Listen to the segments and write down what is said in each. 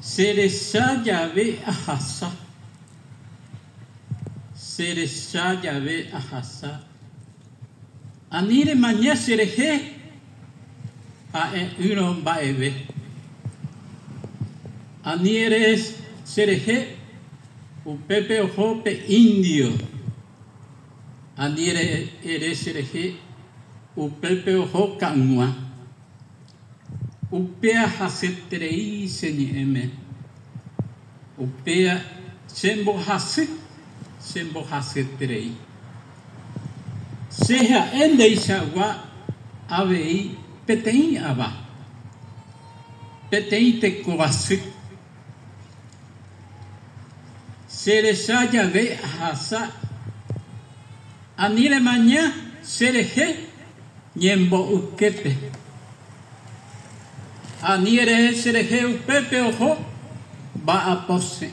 Seresha Yahvé Ahasa. Seresha Yahvé Ahasa. Anire mañana sereje a uno baebe. Anire sereje upepe ojope indio. Anire ere sereje upepe ojo canua. Upea hasetrei senyeme. Upea sembo hasetrei. Seja ende isawa avei petei ava. Petei te kovasu. Seresha Yahvé hasa. Anire maña sereje nyembo ukepe. Anire sereje upepe ojo va a pose.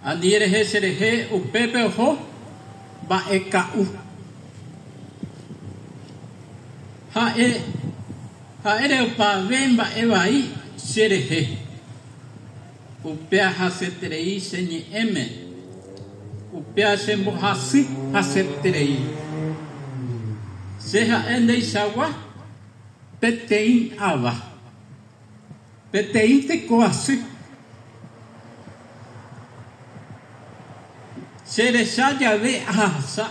Anire sereje upepe ojo va ekau. Haere upa vemba evai sereje. Upea hasetrei senye eme. Upea sembo hasetrei. Seja ende isawa petei ava. Petei te koasu. Seresha Yahvé ahasa.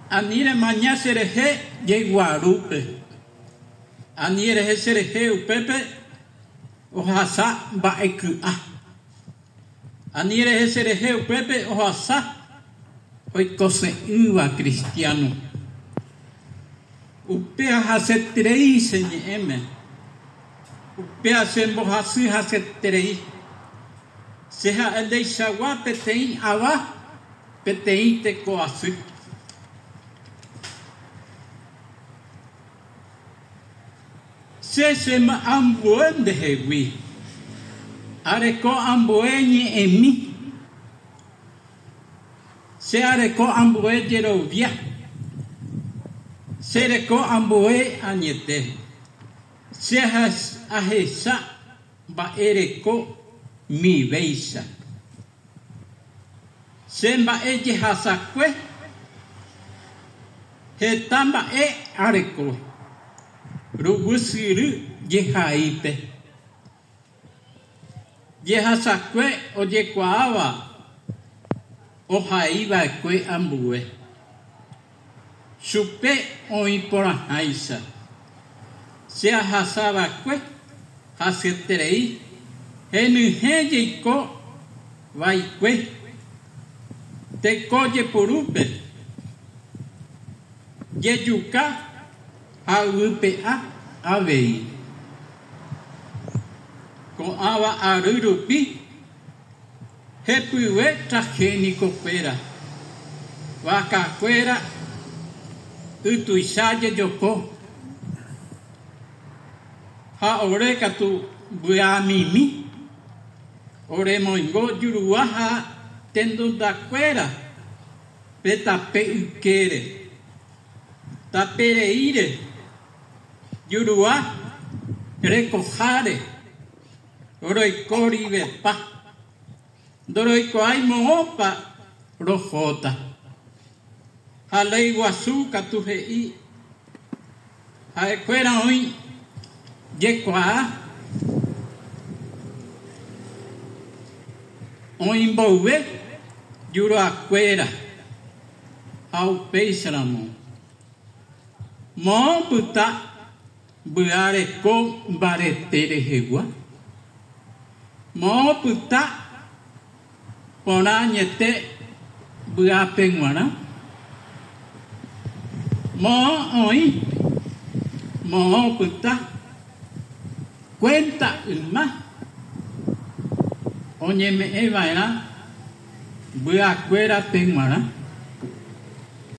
Anire mañana sereje yeguarupe. Anire sereje upepe ohasa baekua. Anire sereje upepe ohasa oikose uva cristiano. Upea hasetrei senye eme. Upea sembo hasetrei. Seja el de isawa petei ava. Petei te koasu. Se ma ambuen de hewi. Areko ambueni emi. Se areko ambue jerovia. Se areko ambue añete. Se ahesa ba ereko mi beisa. Semba eye hasakwe. Hetamba areko. Rubusiru yehaipe. Yehasakwe o yekwaava. O haiva kwe ambue. Supe o iporahaisa. Se ahasaba kwe. Haseterei. Henujeyiko vaikwe. Te coye purupe. Yeyuka aupa avei. Con ava arurupi. Hepuwe tragénico fuera. Vaca fuera. Utuisaye yoko. Ha oreka tu buamimi. Oremoingo yuruaha. Tendo da cuera, petape ukere, tapereire, yurua, recojare, oroicori vepa, doroicoai moopa, rojota, aleiguazu catujei, aecuera hoy, yecoa, oimbouve, Yuro acuera, au peisramo. Mo puta, buare ko baretere hegua. Mo puta, ponañete, bua penguana. Mo puta, cuenta ilma. Oye me evaera. Bua cuera penguana.